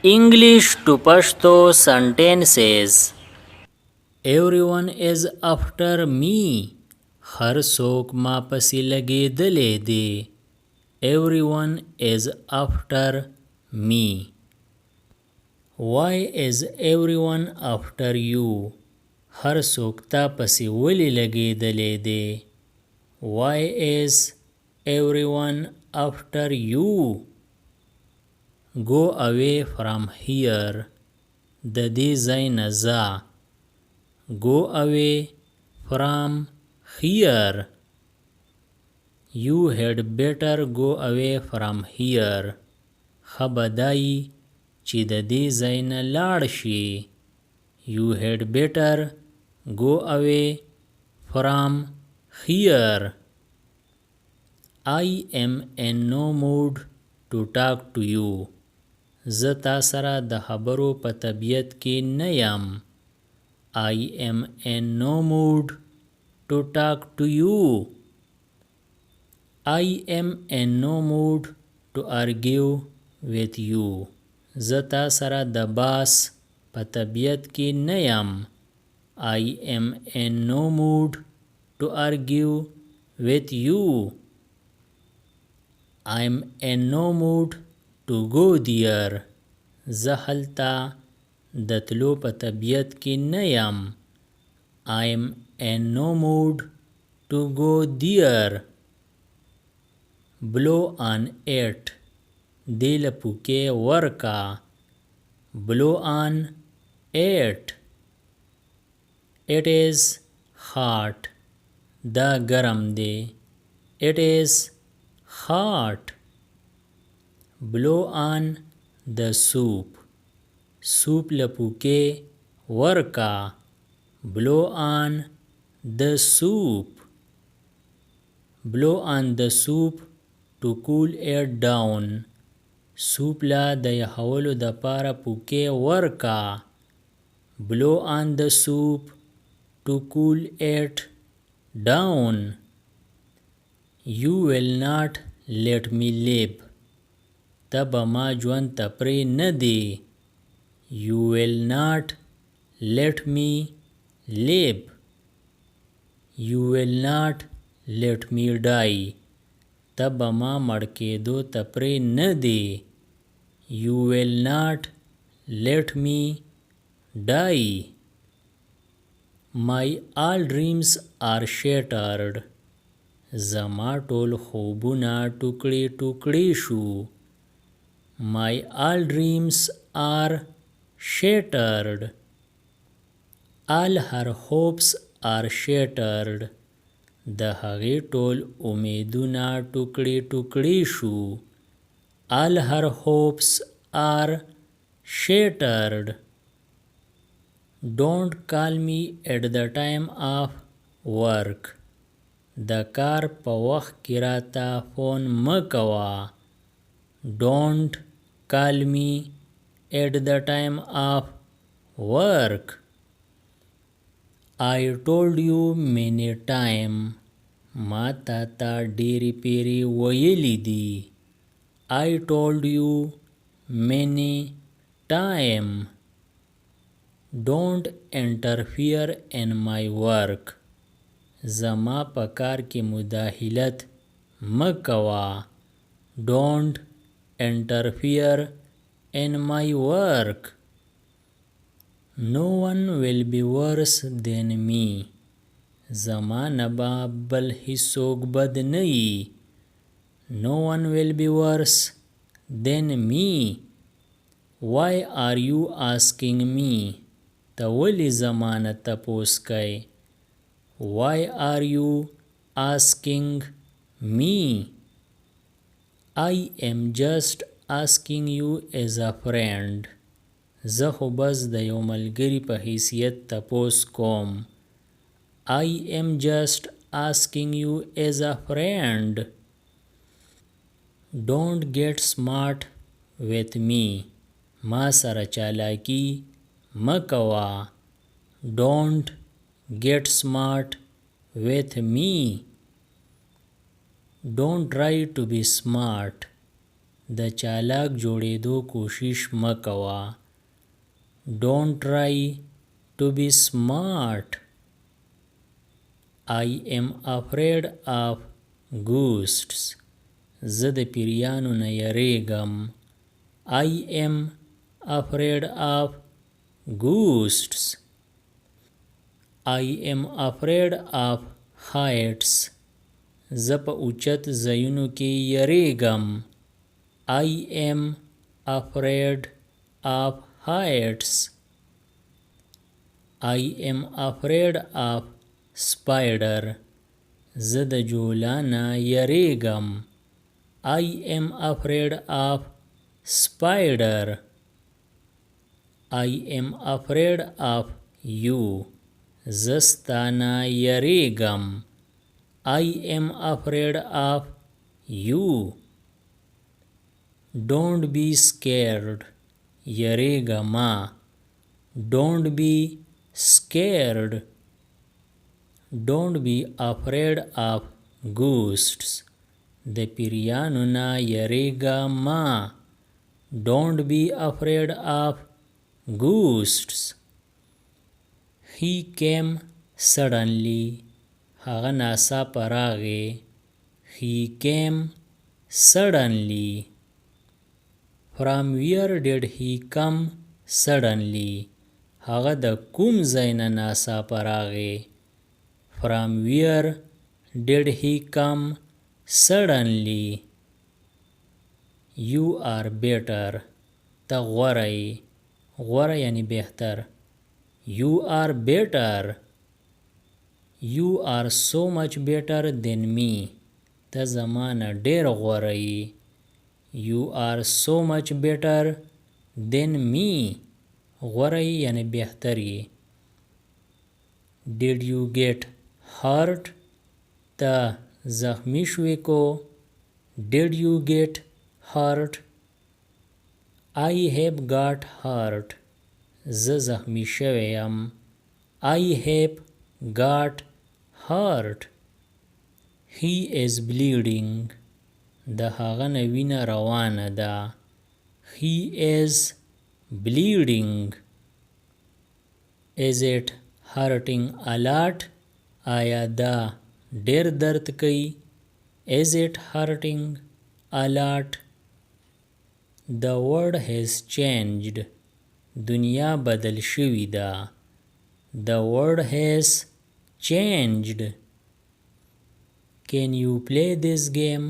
English to Pashto sentences. Everyone is after me. Her څوک ما پسې لګېدلی دی. Everyone is after me. Why is everyone after you? هر څوک تا پسې ولې لګېدلی دی. Why is everyone after you? Go away from here. د دې ځای نه ځه. Go away from here. You had better go away from here. ښه به دا یي چې د دې ځای نه لاړ شي. You had better go away from here. I am in no mood to talk to you. زه تا سره د خبرو په طبیعت کې نه یم. I am in no mood to talk to you. I am in no mood to argue with you. زه تا سره د باس په طبیعت کې نه یم. I am in no mood to argue with you. I'm in no mood to go there. زه هلته د تلو په طبیعت کې نه یم. I'm in no mood to go there. Blow on it. دې له پوکې ورکا. Blow on it. It is hot. دا ګرم دی. It is hot. Blow on the soup. soup له پوکې ورکا. Blow on the soup. Blow on the soup to cool it down. soup لا د یخولو د پاره پوکې ورکا. Blow on the soup to cool it down. You will not let me live. ته به ما ژوند ته پرې نه دی. You will not let me live. You will not let me die. ته به ما مړ کېدو ته پرې نه دی. You will not let me die. My all dreams are shattered. زما ټول خوبونه ټوکړې ټوکړې شو. My all dreams are shattered. All her hopes are shattered. د هغې ټول امیدونه ټوکړې ټوکړې شو. All her hopes are shattered. Don't call me at the time of work. د کار په وخت کې راته فون مه کوه. Don't call me at the time of work. I told you many time. ما تا ته ډېرې پیرې ویلي دي. I told you many time. Don't interfere in my work. زما په کار کې مداخلت مه کوه. Don't interfere in my work. No one will be worse than me. زما نه به بل هیڅوک بد نه وي. No one will be worse than me. Why are you asking me? ته ولې زما نه تپوس کوې. Why are you asking me? I am just asking you as a friend. زه خو بس د یو ملګري په حیثیت تپوس کوم. I am just asking you as a friend. Don't get smart with me. ما سره چالاکی مه کوه. Don't get smart with me. Don't try to be smart. د چالاک جوړېدو کوشش مه کوه. Don't try to be smart. I am afraid of ghosts. زه د پیریانو نه یریږم. I am afraid of ghosts. I am afraid of heights. زه په اوچت ځایونو کې یریږم. I am afraid of heights. I am afraid of spider. زه د جولا نه یریږم. I am afraid of spider. I am afraid of you. زه ستا نه یریږم. I am afraid of you. Don't be scared. یریږه ما. Don't be scared. Don't be afraid of ghosts. د پیریانو نه یریږه ما. Don't be afraid of ghosts. He came suddenly. هغه ناڅاپه راغی. He came suddenly. From where did he come suddenly? هغه د کوم ځای نه ناڅاپه راغی. From where did he come suddenly? You are better. ته غوره یې. غوره یعنی بهتر. You are better. You are so much better than me. ته زما نه ډېر غوره یې. You are so much better than me. غوره یې یعنی بهتر یې. Did you get hurt? ته زخمی شوې کو. Did you get hurt? I have got hurt. زه زخمی شوی یم. I have got hurt. He is bleeding. د هغه نه وینه روانه ده. He is bleeding. Is it hurting a lot? آیا دا ډیر درد کوي؟ Is it hurting a lot? The world has changed. دنیا بدل شوی ده. The world has changed. Can you play this game?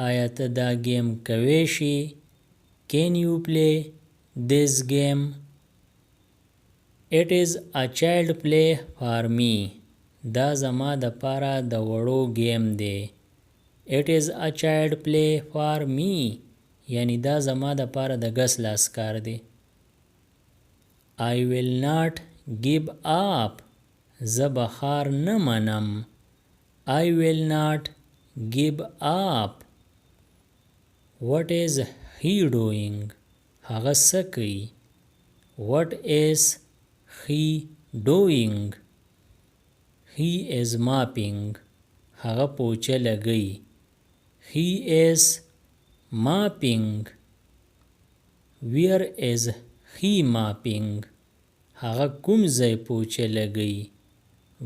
آیا ته دا گیم کوی شي؟ Can you play this game? It is a child play for me. دا زما د پاره د وړو گیم دی. It is a child play for me. یعنی دا زما د پاره د ګس لاس کار دی. I will not give up. زه به خار نه منم. I will not give up. What is he doing? هغه څه کوي. What is he doing? He is mopping. هغه پوچه لګي. He is mopping. Where is he mopping? هغه کوم ځای پوچه لګي.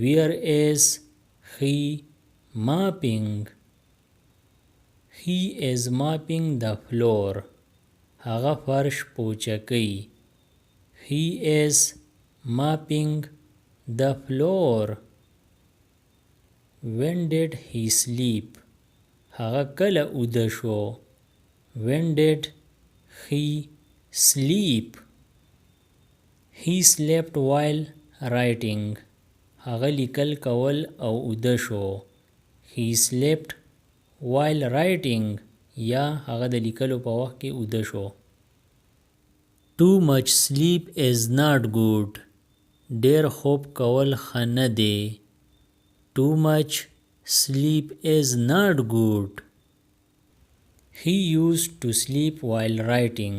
Where is he mopping? He is mopping the floor. هغه فرش پوچه کوي. He is mopping the floor. When did he sleep? هغه کله اوده شو. When did he sleep? He slept while writing. هغه لیکل کول او اوده شو. He slept while writing. یا هغه د لیکلو په وخت کې اوده شو. Too much sleep is not good. ډیر خوب کول ښه نه دی. Too much sleep is not good. He used to sleep while writing.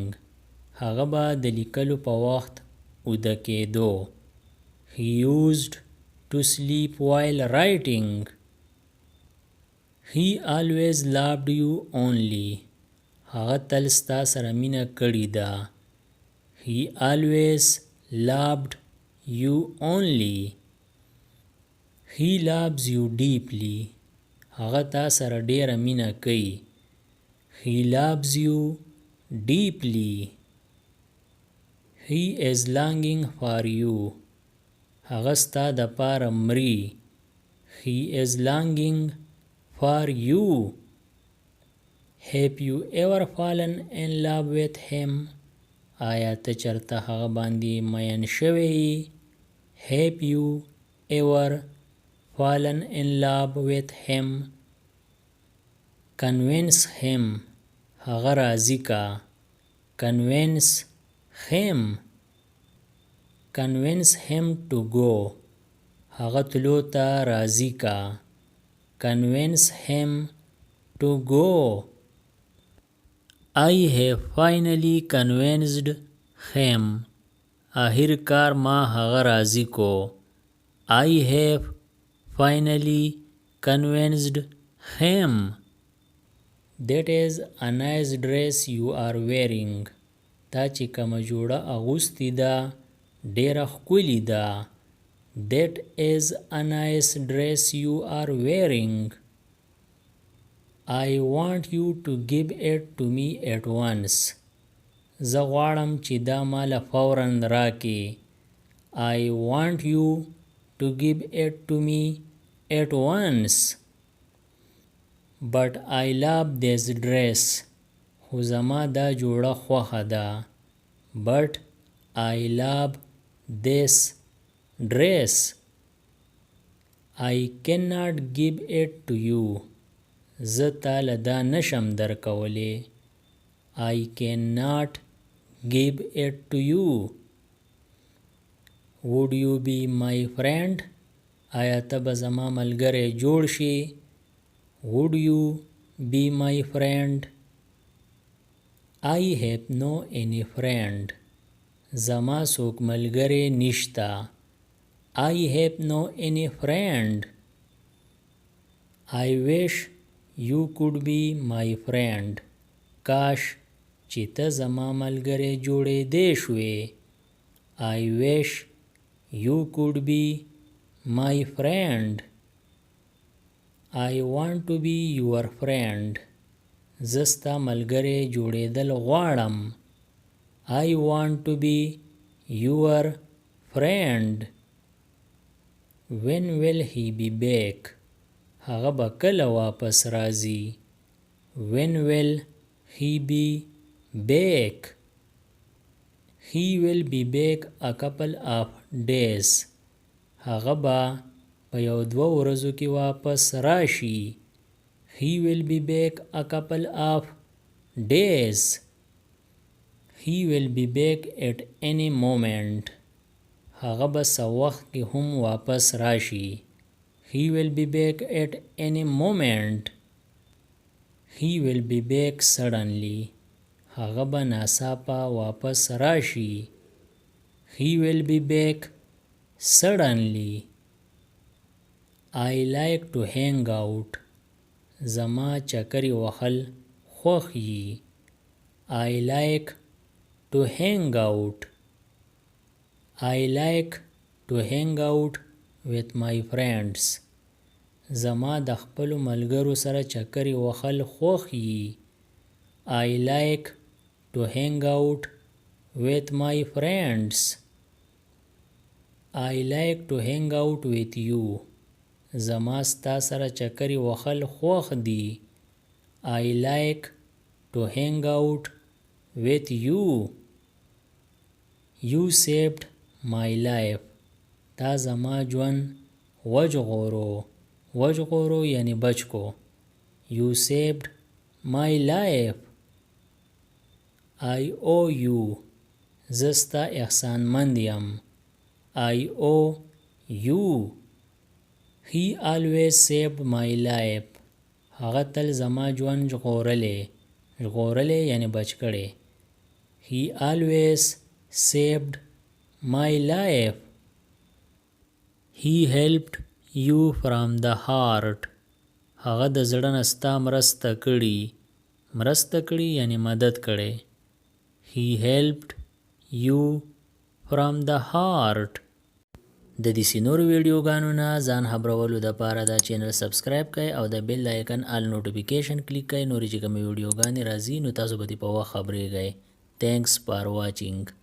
هغه به د لیکلو په وخت اوده کېدو. He used to sleep while writing. He always loved you only. هغه تل ستا سره مینه کړې ده. He always loved you only. He loves you deeply. هغه تا سره ډیره مینه کوي. He loves you deeply. He is longing for you. هغه ستا د پاره مري. He is longing for you. Have you ever fallen in love with him? آیا ته چرته هغه باندې مین شوی؟ Have you ever fallen in love with him? Convince him. هغه راضی کا. Convince him. Convince him to go. هغه تلو ته راضی کا. Convince him to go. I have finally convinced him. آخر کار ما هغه راضی کو. I have finally convinced him. That is a nice dress you are wearing. تا چې کومه جوړه اغوستې ده ډیره ښکلې ده. That is a nice dress you are wearing. I want you to give it to me at once. زه غواړم چې دا ماله فوراً راکې. I want you to give it to me at once. But I love this dress. خو زما دا جوړه خوښه ده. But I love this dress. I cannot give it to you. زه تاله دا نشم درکولی. I cannot give it to you. Would you be my friend? آیا ته به زما ملګری جوړ شي؟ Would you be my friend? I have no any friend. زما څوک ملګری نشته. I have no any friend. I wish you could be my friend. کاش چې ته زما ملګری جوړېدی شوې. I wish you could be my friend. I want to be your friend. زه ستا ملګری جوړېدل غواړم. I want to be your friend. When will he be back? هغه به کله واپس راځي. When will he be back? He will be back a couple of days. هغه به په یو دوه ورځو کې واپس راشي. He will be back a couple of days. He will be back at any moment. هغه به څه وخت کې هم واپس راشي. He will be back at any moment. He will be back suddenly. هغه به ناڅاپه واپس راشي. He will be back suddenly. I like to hang out. زما چکرې وهل خوښ یي. I like to hang out. I like to hang out with my friends. زما د خپلو ملګرو سره چکرې وهل خوښ یي. I like to hang out with my friends. I like to hang out with you. زما ستا سره چکرې وهل خوښ دي. I like to hang out with you. You saved my life. تا زما ژوند وژغورو. وژغورو یعنی بچ کو. You saved my life. I owe you. زه ستا احسانمند یم. I owe you. He always saved my life. هغه تل زما ژوند ژغورلی. ژغورلی یعنی بچ کړی. He always saved my life. He helped you from the heart. هغه د زړه نه ستا مرسته کړي. مرسته کړي یعنی مدد کړي. He helped you from the heart. د دې نورو ویډیوګانو نه ځان خبرولو دپاره دا چینل سبسکرایب کړئ او د بیل آیکن آل نوټیفیکیشن کلیک کړئ. نورې چې کومې ویډیوګانې راځي نو تاسو به دې په وخت خبریږئ. Thanks for watching.